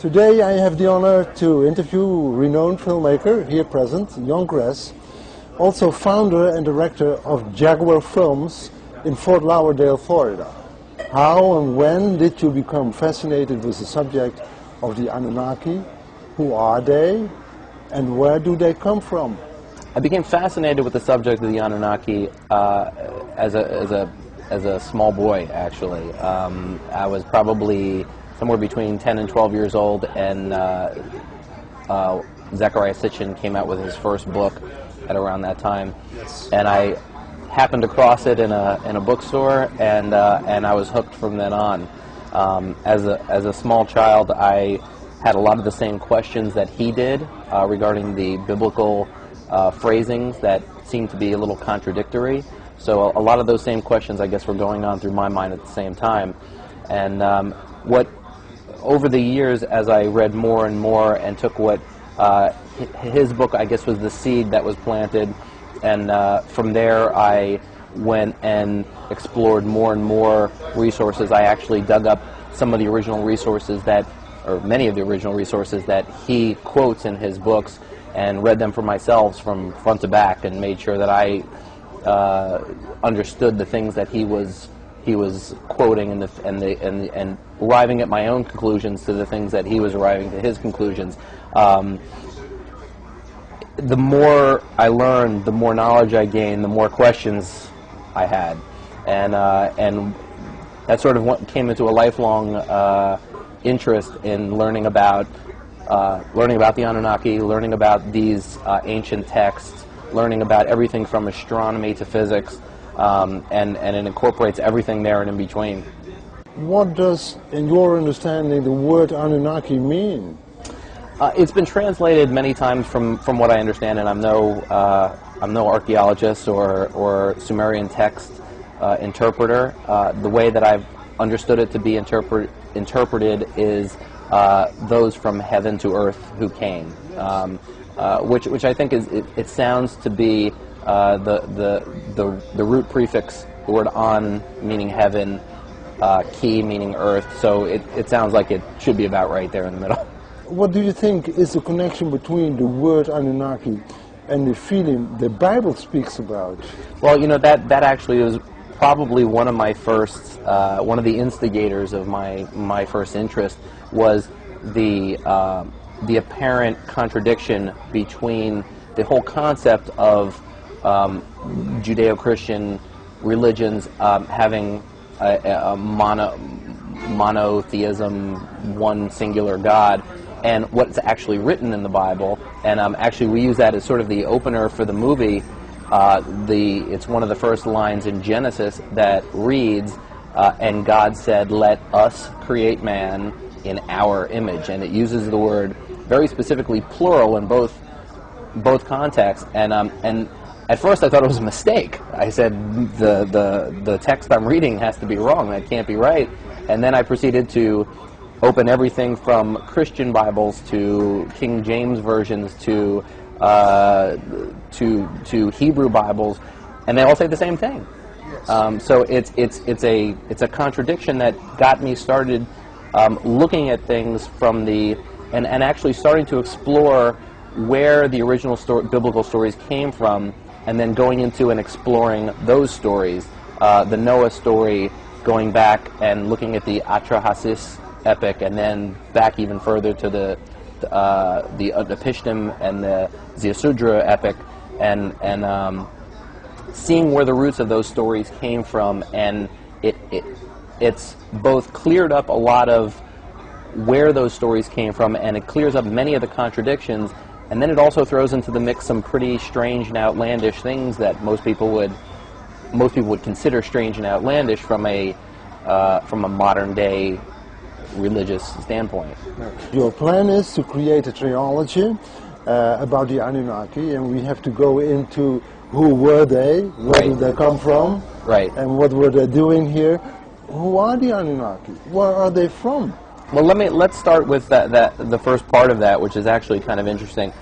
Today I have the honor to interview renowned filmmaker, here present, Jon Gress, also founder and director of Jaguar Films in Fort Lauderdale, Florida. How and when did you become fascinated with the subject of the Anunnaki? Who are they? And where do they come from? I became fascinated with the subject of the Anunnaki as a small boy, actually. I was probably somewhere between 10 and 12 years old, and Zecharia Sitchin came out with his first book at around that time. Yes. And I happened across it in a bookstore, and I was hooked from then on. As a small child, I had a lot of the same questions that he did regarding the biblical phrasings that seemed to be a little contradictory. So a lot of those same questions, I guess, were going on through my mind at the same time. And over the years, as I read more and more and took what his book, I guess, was the seed that was planted, and from there I went and explored more and more resources. I actually dug up some of the original resources or many of the original resources that he quotes in his books, and read them for myself from front to back, and made sure that I understood the things that he was quoting, and arriving at my own conclusions to the things that he was arriving to his conclusions. The more I learned, the more knowledge I gained, the more questions I had, and that sort of came into a lifelong interest in learning about the Anunnaki, learning about these ancient texts, learning about everything from astronomy to physics, and it incorporates everything there and in between. What does, in your understanding, the word Anunnaki mean? It's been translated many times from what I understand, and I'm no archaeologist or Sumerian text interpreter. The way that I've understood it to be interpreted is those from heaven to earth who came, which I think it sounds to be the root prefix, the word an meaning heaven, ki meaning earth, so it sounds like it should be about right there in the middle. What do you think is the connection between the word Anunnaki and the feeling the Bible speaks about? Well, you know, that actually was probably one of my first, one of the instigators of my first interest, was the apparent contradiction between the whole concept of Judeo-Christian religions having a monotheism, one singular God, and what's actually written in the Bible. And actually we use that as sort of the opener for the movie. It's one of the first lines in Genesis that reads, and God said, "Let us create man in our image," and it uses the word very specifically plural in both contexts. And at first I thought it was a mistake. I said the text I'm reading has to be wrong. That can't be right. And then I proceeded to open everything from Christian Bibles to King James versions to Hebrew Bibles, and they all say the same thing. Yes. So it's a contradiction that got me started looking at things from and actually starting to explore where the original biblical stories came from, and then going into and exploring those stories. The Noah story, going back and looking at the Atrahasis epic, and then back even further to the Pishtim and the Ziusudra epic, and seeing where the roots of those stories came from, and it's both cleared up a lot of where those stories came from, and it clears up many of the contradictions, and then it also throws into the mix some pretty strange and outlandish things that most people would consider strange and outlandish from a modern day religious standpoint. Your plan is to create a trilogy about the Anunnaki, and we have to go into who were they, where did they come from, right, and what were they doing here. Who are the Anunnaki? Where are they from? Well, let's start with the first part of that, which is actually kind of interesting.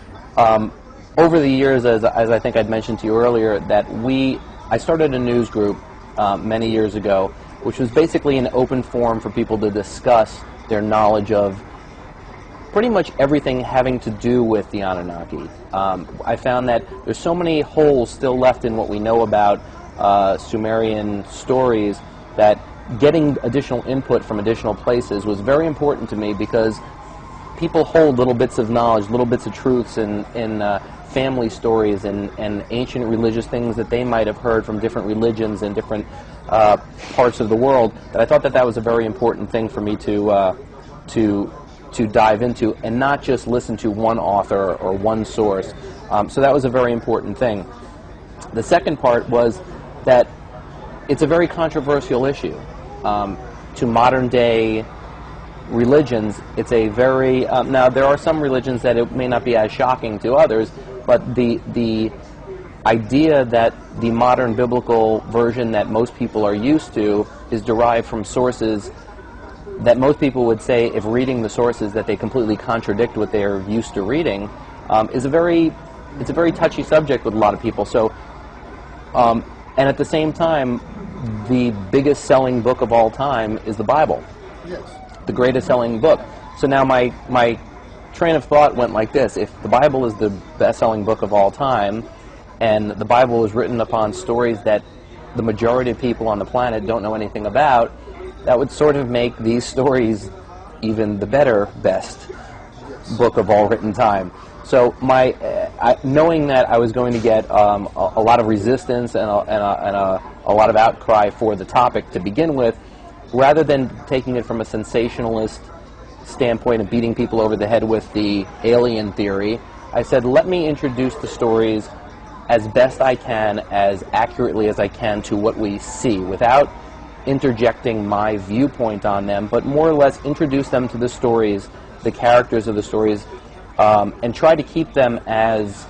Over the years, as I think I'd mentioned to you earlier, that I started a news group many years ago, which was basically an open forum for people to discuss their knowledge of pretty much everything having to do with the Anunnaki. I found that there's so many holes still left in what we know about Sumerian stories that getting additional input from additional places was very important to me, because people hold little bits of knowledge, little bits of truths in family stories and ancient religious things that they might have heard from different religions and different parts of the world. That I thought that was a very important thing for me to dive into, and not just listen to one author or one source. So that was a very important thing. The second part was that it's a very controversial issue. To modern day religions, it's a very, now there are some religions that it may not be as shocking to others, but the idea that the modern biblical version that most people are used to is derived from sources that most people would say, if reading the sources, that they completely contradict what they're used to reading, it's a very touchy subject with a lot of people. So, and at the same time, the biggest selling book of all time is the Bible. Yes. The greatest selling book. So now my train of thought went like this: if the Bible is the best-selling book of all time, and the Bible was written upon stories that the majority of people on the planet don't know anything about, that would sort of make these stories even the best book of all written time. So knowing that I was going to get a lot of resistance and a lot of outcry for the topic to begin with, rather than taking it from a sensationalist standpoint and beating people over the head with the alien theory, I said, let me introduce the stories as best I can, as accurately as I can, to what we see, without interjecting my viewpoint on them, but more or less introduce them to the stories, the characters of the stories, and try to keep them as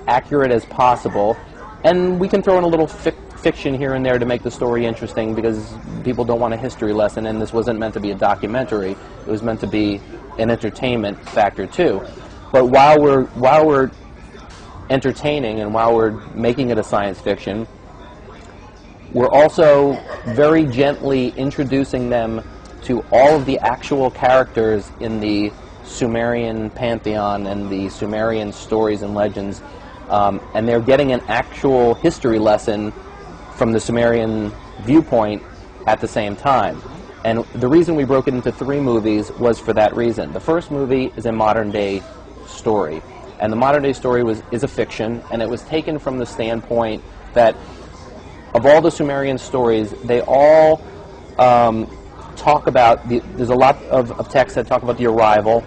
accurate as possible. And we can throw in a little fiction here and there to make the story interesting, because people don't want a history lesson, and this wasn't meant to be a documentary. It was meant to be an entertainment factor too. But while we're entertaining and while we're making it a science fiction, we're also very gently introducing them to all of the actual characters in the Sumerian pantheon and the Sumerian stories and legends, and they're getting an actual history lesson from the Sumerian viewpoint at the same time. And the reason we broke it into 3 movies was for that reason. The first movie is a modern-day story, and the modern-day story is a fiction, and it was taken from the standpoint that of all the Sumerian stories, they all talk about, there's a lot of texts that talk about the arrival,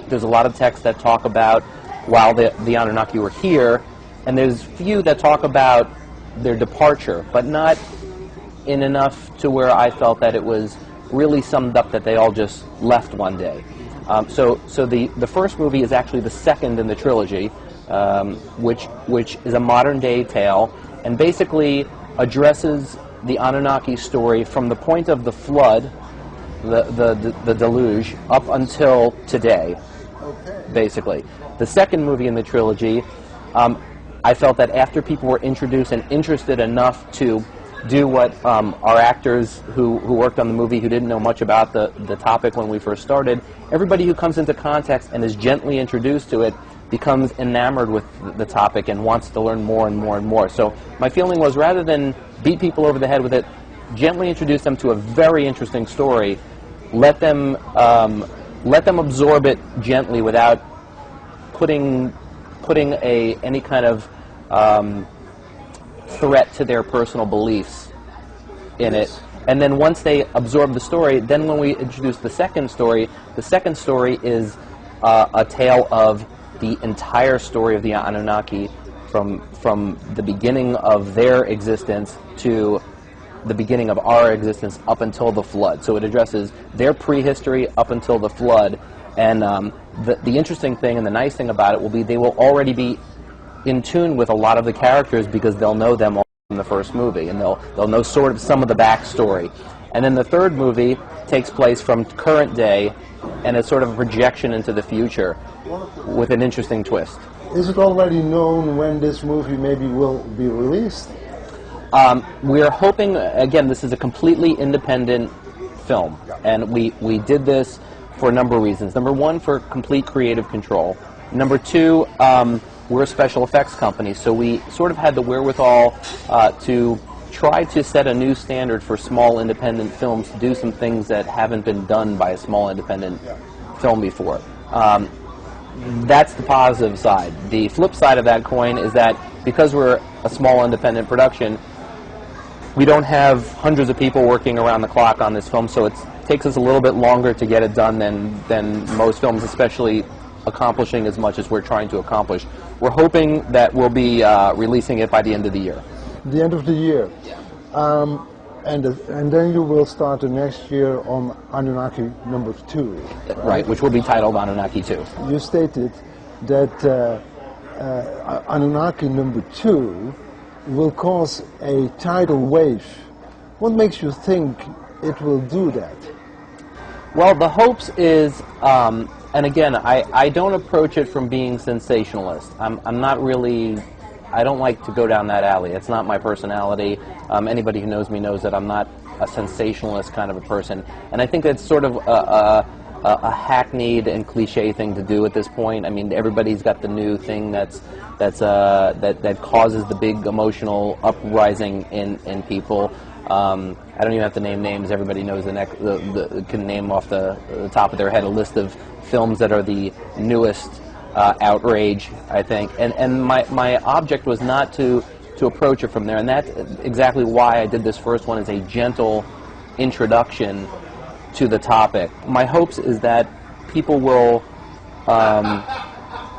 there's a lot of texts that talk about while the Anunnaki were here, and there's few that talk about their departure, but not in enough to where I felt that it was really summed up that they all just left one day. So the first movie is actually the second in the trilogy, which is a modern-day tale, and basically addresses the Anunnaki story from the point of the flood, the deluge, up until today, basically. The second movie in the trilogy, I felt that after people were introduced and interested enough to do what our actors who worked on the movie, who didn't know much about the topic when we first started, everybody who comes into context and is gently introduced to it becomes enamored with the topic and wants to learn more and more and more. So my feeling was, rather than beat people over the head with it, gently introduce them to a very interesting story, let them absorb it gently without putting any kind of threat to their personal beliefs in it. And then once they absorb the story, then when we introduce the second story is a tale of the entire story of the Anunnaki from the beginning of their existence to the beginning of our existence up until the flood. So it addresses their prehistory up until the flood. And the interesting thing and the nice thing about it will be they will already be in tune with a lot of the characters, because they'll know them all from the first movie, and they'll know sort of some of the backstory. And then the third movie takes place from current day, and it's sort of a projection into the future with an interesting twist. Is it already known when this movie maybe will be released? We're hoping, again, this is a completely independent film, and we did this for a number of reasons. Number one, for complete creative control. Number two, we're a special effects company, so we sort of had the wherewithal to try to set a new standard for small independent films, to do some things that haven't been done by a small independent film before. That's the positive side. The flip side of that coin is that because we're a small independent production, we don't have hundreds of people working around the clock on this film, so it takes us a little bit longer to get it done than most films, especially accomplishing as much as we're trying to accomplish. We're hoping that we'll be releasing it by the end of the year. The end of the year. And then you will start the next year on Anunnaki number 2. Right, which will be titled Anunnaki 2. You stated that Anunnaki number 2 will cause a tidal wave. What makes you think it will do that? Well, the hopes is, and again, I don't approach it from being sensationalist. I'm not really, I don't like to go down that alley. It's not my personality. Anybody who knows me knows that I'm not a sensationalist kind of a person. And I think that's sort of a hackneyed and cliche thing to do at this point. I mean, everybody's got the new thing that causes the big emotional uprising in people. I don't even have to name names. Everybody knows can name off the top of their head a list of films that are the newest outrage, I think. And my object was not to approach it from there, and that's exactly why I did this first one as a gentle introduction to the topic. My hopes is that people will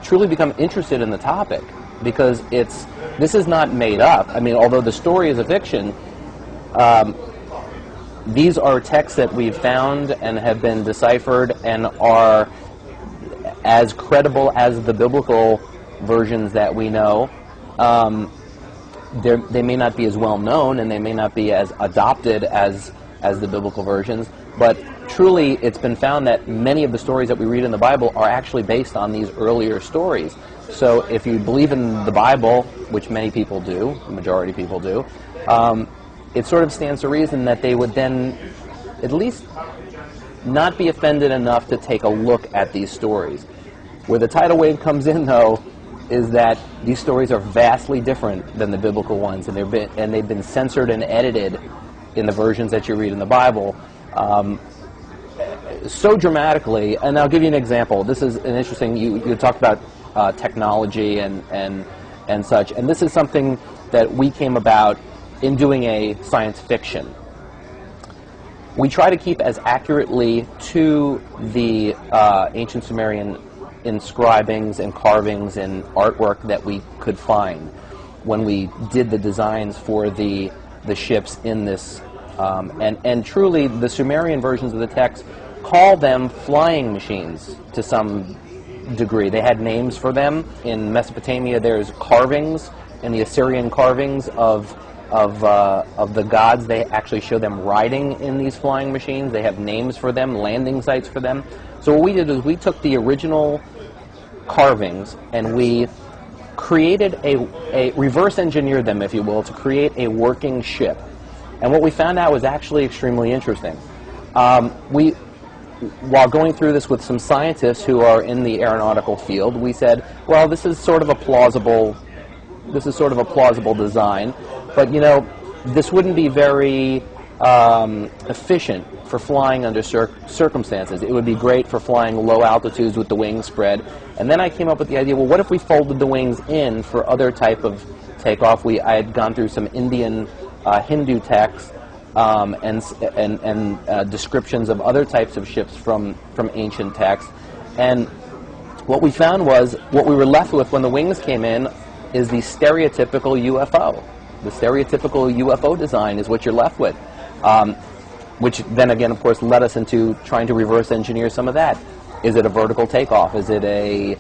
truly become interested in the topic, because this is not made up. I mean, although the story is a fiction, these are texts that we've found and have been deciphered and are as credible as the biblical versions that we know. They may not be as well known, and they may not be as adopted as the biblical versions, but truly it's been found that many of the stories that we read in the Bible are actually based on these earlier stories. So if you believe in the Bible, which many people do, the majority of people do, it sort of stands to reason that they would then at least not be offended enough to take a look at these stories. Where the tidal wave comes in, though, is that these stories are vastly different than the biblical ones, and they've been censored and edited in the versions that you read in the Bible so dramatically. And I'll give you an example. This is an interesting. You talked about technology and such, and this is something that we came about in doing a science fiction. We try to keep as accurately to the ancient Sumerian inscribings and carvings and artwork that we could find when we did the designs for the ships in this. And truly, the Sumerian versions of the text call them flying machines to some degree. They had names for them. In Mesopotamia, there's carvings, and the Assyrian carvings of the gods, they actually show them riding in these flying machines. They have names for them, landing sites for them. So what we did is we took the original carvings and we created a reverse engineered them, if you will, to create a working ship. And what we found out was actually extremely interesting. While going through this with some scientists who are in the aeronautical field, we said, well, this is sort of a plausible design, but you know, this wouldn't be very efficient for flying under circumstances. It would be great for flying low altitudes with the wings spread. And then I came up with the idea, well, what if we folded the wings in for other type of takeoff? I had gone through some Indian Hindu texts and descriptions of other types of ships from ancient texts. And what we found was, what we were left with when the wings came in is the stereotypical UFO. The stereotypical UFO design is what you're left with, which then again, of course, led us into trying to reverse engineer some of that. Is it a vertical takeoff? Is it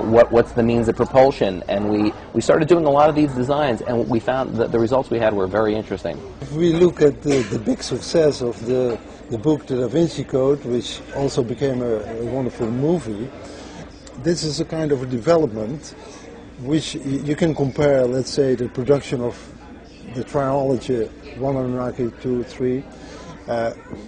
what's the means of propulsion? And we started doing a lot of these designs, and we found that the results we had were very interesting. If we look at the big success of the book The Da Vinci Code, which also became a wonderful movie, this is a kind of a development which you can compare, let's say, the production of the trilogy 1 Anunnaki, 2, 3,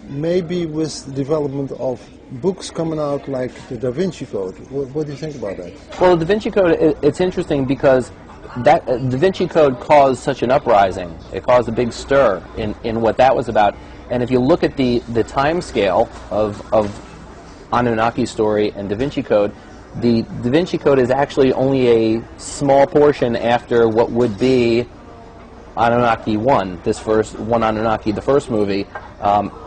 maybe with the development of books coming out like the Da Vinci Code. What do you think about that? Well, the Da Vinci Code, it's interesting because that Da Vinci Code caused such an uprising. It caused a big stir in what that was about. And if you look at the time scale of Anunnaki story and Da Vinci Code, the Da Vinci Code is actually only a small portion after what would be Anunnaki 1, this first one Anunnaki, the first movie.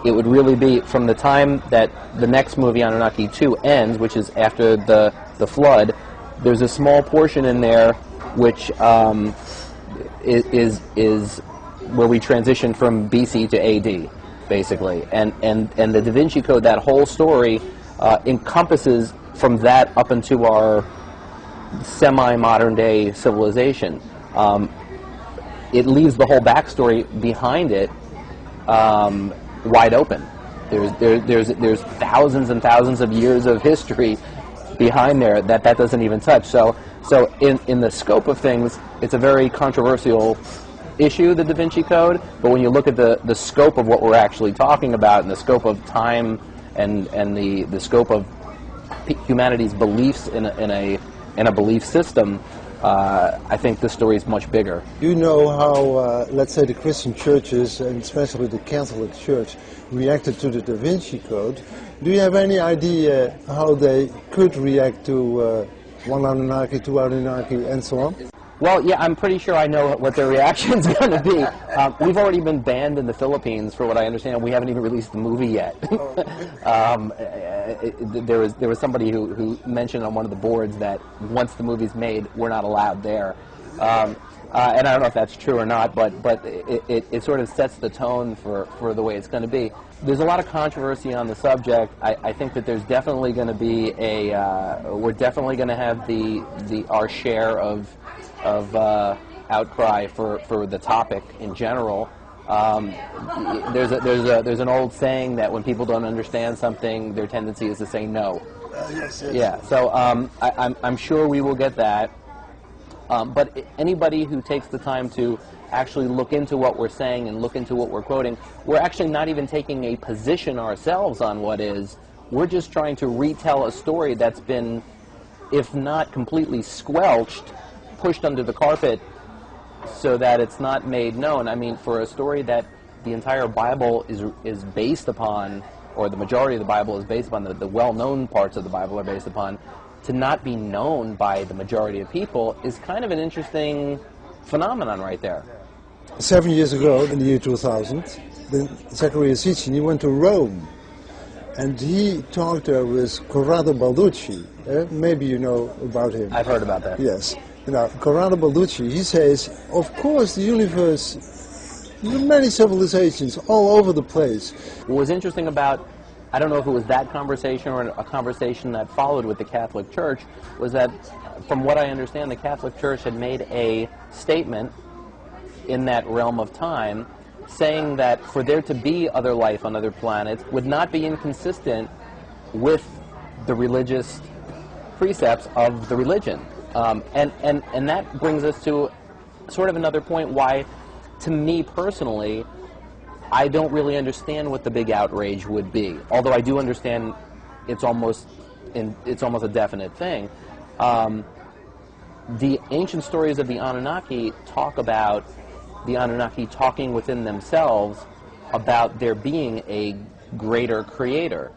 It would really be from the time that the next movie, Anunnaki 2, ends, which is after the flood. There's a small portion in there which is where we transition from BC to AD, basically. And the Da Vinci Code, that whole story, encompasses from that up into our semi-modern day civilization. It leaves the whole backstory behind it wide open. There's thousands and thousands of years of history behind there that doesn't even touch. So in the scope of things, it's a very controversial issue, the Da Vinci Code. But when you look at the scope of what we're actually talking about, and the scope of time, and the scope of humanity's beliefs in a belief system, I think this story is much bigger. You know how, let's say, the Christian churches, and especially the Catholic Church, reacted to the Da Vinci Code. Do you have any idea how they could react to one Anunnaki, two Anunnaki, and so on? Well, yeah, I'm pretty sure I know what their reaction's going to be. We've already been banned in the Philippines, for what I understand. We haven't even released the movie yet. There was somebody who mentioned on one of the boards that once the movie's made, we're not allowed there. And I don't know if that's true or not, but it sort of sets the tone for the way it's going to be. There's a lot of controversy on the subject. I think that there's definitely going to be we're definitely going to have our share of outcry for the topic in general. There's an old saying that when people don't understand something, their tendency is to say no. Yes. Yeah. So I'm sure we will get that. But anybody who takes the time to actually look into what we're saying and look into what we're quoting, we're actually not even taking a position ourselves on what is. We're just trying to retell a story that's been, if not completely squelched, pushed under the carpet so that it's not made known. I mean, for a story that the entire Bible is based upon, or the majority of the Bible is based upon, the well-known parts of the Bible are based upon, to not be known by the majority of people is kind of an interesting phenomenon right there. 7 years ago, in the year 2000, Zecharia Sitchin, he went to Rome, and he talked there with Corrado Balducci. Maybe you know about him. I've heard about that. Yes. You know, Corrado Balducci, he says, of course the universe, there are many civilizations all over the place. What was interesting about, I don't know if it was that conversation or a conversation that followed with the Catholic Church, was that, from what I understand, the Catholic Church had made a statement in that realm of time saying that for there to be other life on other planets would not be inconsistent with the religious precepts of the religion. And that brings us to sort of another point why, to me personally, I don't really understand what the big outrage would be. Although I do understand it's almost a definite thing. The ancient stories of the Anunnaki talk about the Anunnaki talking within themselves about there being a greater creator,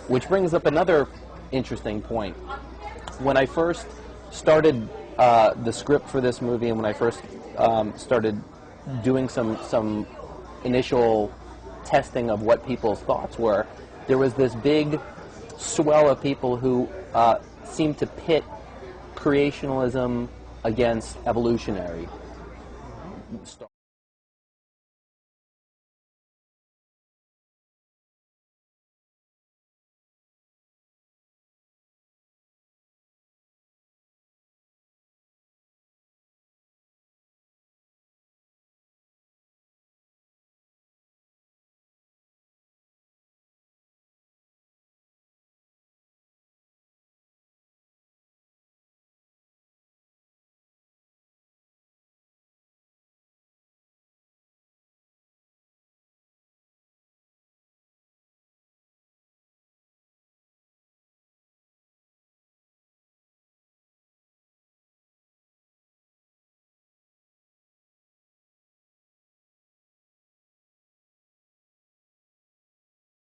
which brings up another interesting point. When I first started the script for this movie, and when I first started doing some initial testing of what people's thoughts were, there was this big swell of people who seemed to pit creationism against evolutionary stuff.